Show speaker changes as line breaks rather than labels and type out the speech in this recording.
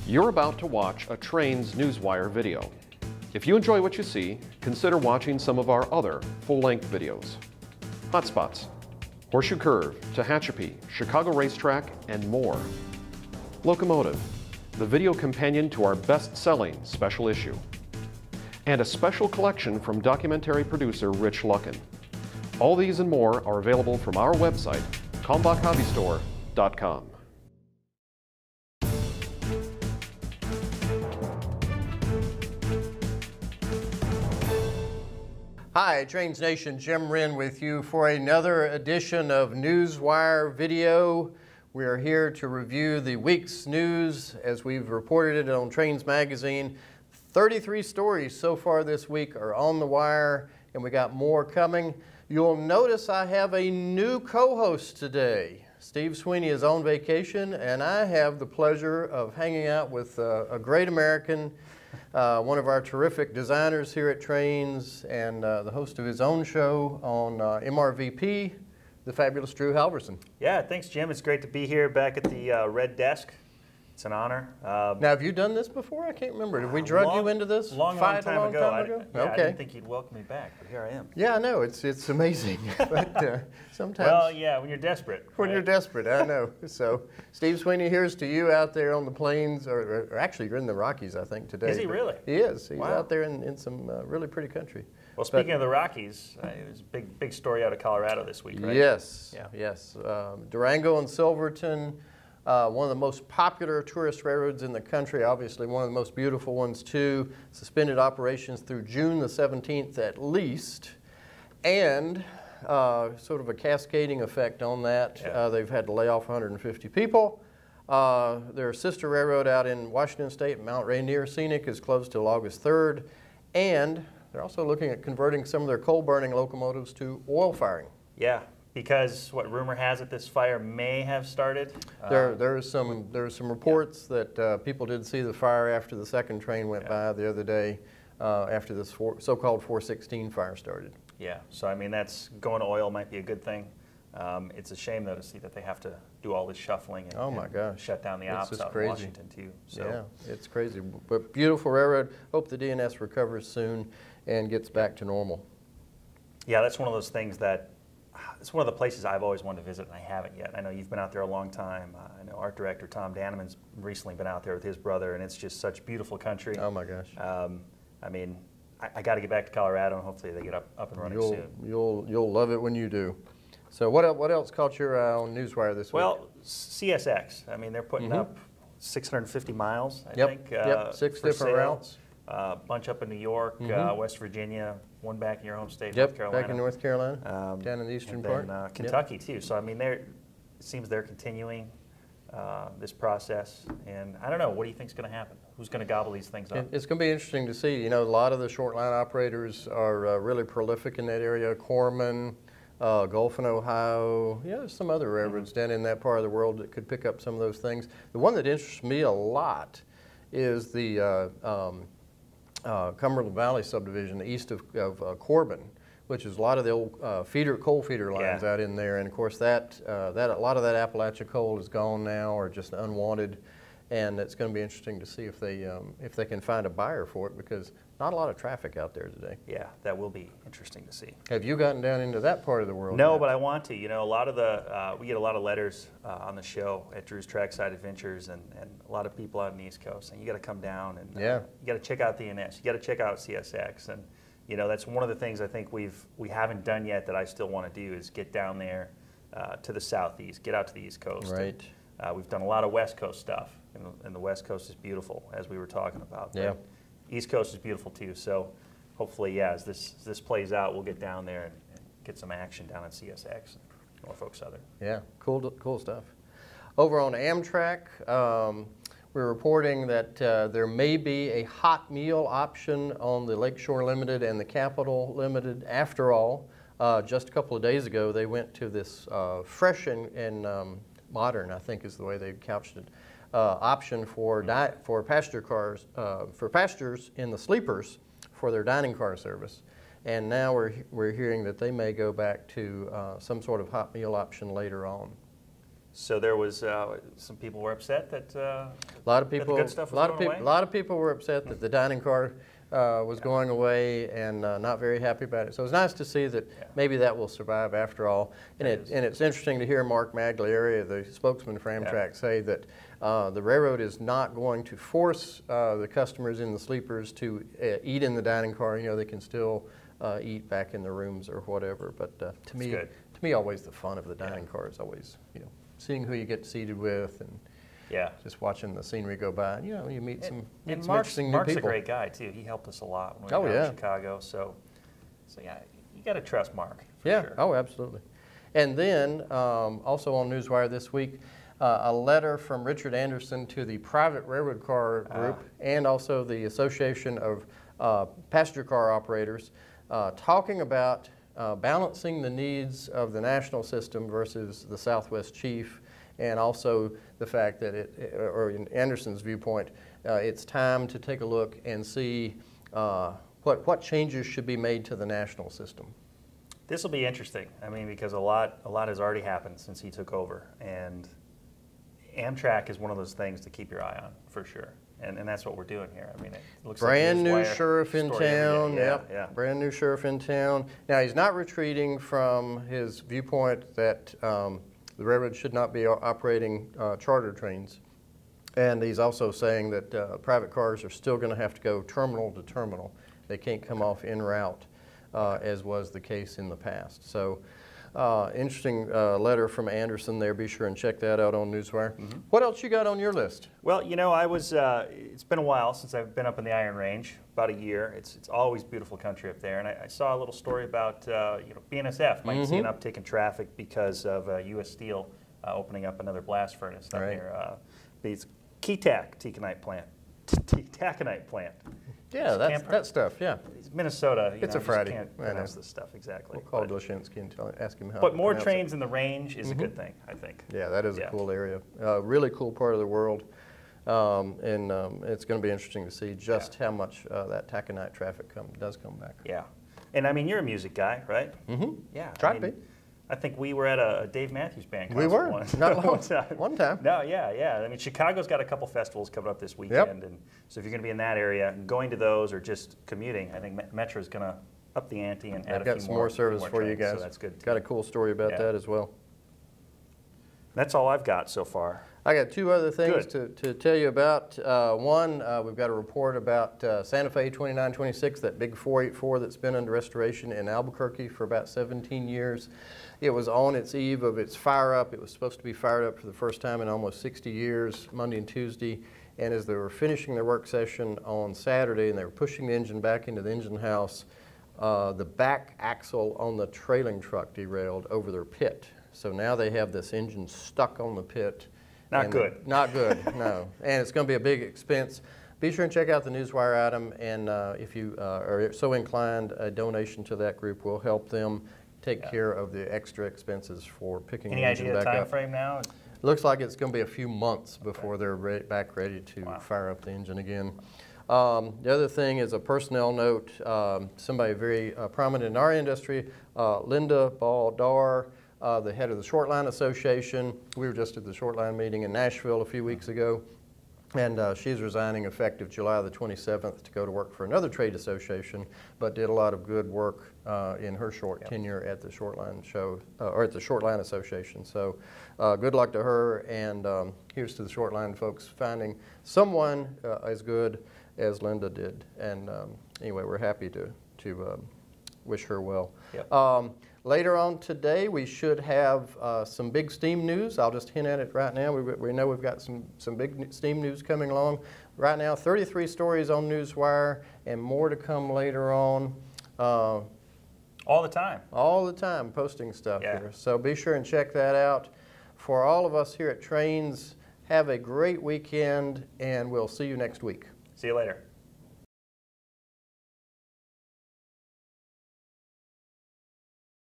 You're about to watch a Trains Newswire video. If you enjoy what you see, consider watching some of our other full-length videos. Hotspots, Horseshoe Curve, Tehachapi, Chicago Racetrack, and more. Locomotive, the video companion to our best-selling special issue. And a special collection from documentary producer Rich Luckin. All these and more are available from our website, kalmbachhobbystore.com.
Hi, Trains Nation, Jim Wrinn with you for another edition of Newswire Video. We are here to review the week's news as we've reported it on Trains Magazine. 33 stories so far this week are on the wire, and we got more coming. You'll notice I have a new co-host today. Steve Sweeney is on vacation, and I have the pleasure of hanging out with a great American, one of our terrific designers here at Trains, and the host of his own show on MRVP, the fabulous Drew Halverson.
Yeah, thanks, Jim. It's great to be here back at the Red Desk. It's an honor.
Now, have you done this before? I can't remember. Did we drug you into this?
Long time ago.
Okay.
I didn't think you'd welcome me back, but here I am.
Yeah, I know. It's amazing. But sometimes...
Well, yeah, when you're desperate.
When you're desperate, I know. So, Steve Sweeney, here's to you out there on the plains, or actually you're in the Rockies, I think, today.
Is he really?
He is. He's
Wow.
out there in some really pretty country.
Well, speaking of the Rockies, there's a big story out of Colorado this week, right?
Yes, yeah. Yes. Durango and Silverton, one of the most popular tourist railroads in the country, obviously one of the most beautiful ones too, suspended operations through June the 17th at least, and sort of a cascading effect on that.
Yeah.
They've had to lay off 150 people. Their sister railroad out in Washington State, Mount Rainier Scenic, is closed till August 3rd, and they're also looking at converting some of their coal-burning locomotives to oil firing.
Yeah, because what rumor has it, this fire may have started.
There's some reports that people did see the fire after the second train went by the other day, after this so-called 416 fire started.
Yeah, so I mean, that's going to oil might be a good thing. It's a shame though to see that they have to do all this shuffling and,
oh my gosh,
shut down the ops out in Washington too. So.
Yeah, it's crazy. But beautiful railroad. Hope the DNS recovers soon and gets back to normal.
Yeah, that's one of those things that it's one of the places I've always wanted to visit and I haven't yet. I know you've been out there a long time. I know art director Tom Danneman's recently been out there with his brother, and it's just such beautiful country.
Oh my gosh.
I mean, I got to get back to Colorado, and hopefully they get up and running soon.
You'll love it when you do. So what else caught your eye on Newswire this week?
Well, CSX. I mean, they're putting up 650 miles, I think.
Yep, 6 different routes.
Bunch up in New York, West Virginia, one back in your home state,
Yep,
North Carolina.
back in North Carolina, down in the eastern part.
And Kentucky, too. So, I mean, it seems they're continuing this process. And I don't know, what do you think is going to happen? Who's going to gobble these things up?
It's going to be interesting to see. You know, a lot of the short line operators are really prolific in that area. Corman, Gulf and Ohio. Yeah, there's some other railroads down in that part of the world that could pick up some of those things. The one that interests me a lot is the Cumberland Valley subdivision east of Corbin, which is a lot of the old coal feeder lines out in there. And of course, a lot of that Appalachia coal is gone now or just unwanted. And it's going to be interesting to see if they can find a buyer for it, because not a lot of traffic out there today.
Yeah, that will be interesting to see.
Have you gotten down into that part of the world?
No, but I want to. You know, a lot of we get a lot of letters on the show at Drew's Trackside Adventures, and a lot of people out on the East Coast saying you got to come down and you got to check out the NS, you got to check out CSX, and you know that's one of the things I think we haven't done yet that I still want to do is get down there to the southeast, get out to the East Coast.
Right.
And, we've done a lot of West Coast stuff, and the West Coast is beautiful, as we were talking about.
Yeah.
But East Coast is beautiful too. So hopefully, yeah, as this plays out, we'll get down there and get some action down at CSX, Norfolk Southern.
Yeah, cool stuff. Over on Amtrak, we're reporting that there may be a hot meal option on the Lakeshore Limited and the Capital Limited after all. Just a couple of days ago, they went to this fresh and modern, I think is the way they couched it, option for passenger cars, for passengers in the sleepers for their dining car service. And now we're hearing that they may go back to some sort of hot meal option later on.
So there was some people were upset that
a lot of people,
the good stuff was going away?
A lot of people were upset that the dining car was going away and not very happy about it. So it's nice to see that maybe that will survive after all. And it's interesting to hear Mark Maglieri, the spokesman for Amtrak, say that the railroad is not going to force the customers in the sleepers to eat in the dining car. You know, they can still eat back in the rooms or whatever. But to me, always the fun of the dining car is always, you know, seeing who you get seated with and just watching the scenery go by. You know, you meet some interesting new people.
Mark's a great guy too. He helped us a lot when we were in Chicago. So yeah, you got to trust Mark. For sure.
Oh, absolutely. And then also on Newswire this week, a letter from Richard Anderson to the private railroad car group and also the Association of Passenger Car Operators, talking about balancing the needs of the national system versus the Southwest Chief, and also the fact that or in Anderson's viewpoint, it's time to take a look and see what changes should be made to the national system.
This will be interesting. I mean, because a lot has already happened since he took over, and Amtrak is one of those things to keep your eye on for sure. And that's what we're doing here. I mean, it looks
brand
like
new sheriff in town. Brand new sheriff in town. Now, he's not retreating from his viewpoint that the railroad should not be operating charter trains. And he's also saying that private cars are still going to have to go terminal to terminal. They can't come off en route, as was the case in the past. So, interesting letter from Anderson there. Be sure and check that out on Newswire. What else you got on your list?
Well, you know, it's been a while since I've been up in the Iron Range, about a year. It's always beautiful country up there. And I saw a little story about, you know, BNSF might see an uptick in traffic because of U.S. Steel opening up another blast furnace up near it's Taconite plant. Taconite plant.
Yeah, that stuff, yeah.
It's Minnesota.
It's a Friday.
Can't pronounce this stuff exactly.
We'll call Doshinsky and ask him how
But more trains in the range is a good thing, I think.
Yeah, that is a cool area. Really cool part of the world. And it's going to be interesting to see just how much that taconite traffic does come back.
Yeah. And I mean, you're a music guy, right? Yeah.
Try to be.
I think we were at a Dave Matthews Band concert.
We were. One time.
No, yeah. I mean, Chicago's got a couple festivals coming up this weekend, and so if you're going to be in that area, going to those or just commuting, I think Metro's going to up the ante and add a few more.
I've got some more service for you guys.
So that's good.
Got a cool story about that as well.
That's all I've got so far.
I got two other things to tell you about. One, we've got a report about Santa Fe 2926, that big 484 that's been under restoration in Albuquerque for about 17 years. It was on its eve of its fire up. It was supposed to be fired up for the first time in almost 60 years, Monday and Tuesday. And as they were finishing their work session on Saturday and they were pushing the engine back into the engine house, the back axle on the trailing truck derailed over their pit. So now they have this engine stuck on the pit.
Not good.
Not good, no. And it's going to be a big expense. Be sure and check out the Newswire item, and if you are so inclined, a donation to that group will help them take care of the extra expenses for picking the engine back up.
Any idea of time frame now?
Looks like it's going to be a few months before they're back ready to fire up the engine again. The other thing is a personnel note. Somebody very prominent in our industry, Linda Baldar, the head of the Short Line Association. We were just at the Short Line meeting in Nashville a few weeks ago, and she's resigning effective July the 27th to go to work for another trade association, but did a lot of good work in her short tenure at the Short Line show, or at the Short Line Association. So good luck to her, and here's to the Short Line folks finding someone as good as Linda did. And anyway, we're happy to wish her well. Later on today, we should have some big steam news. I'll just hint at it right now. We know we've got some big steam news coming along. Right now, 33 stories on Newswire and more to come later on.
All the time.
All the time, posting stuff here. So be sure and check that out. For all of us here at Trains, have a great weekend, and we'll see you next week.
See you later.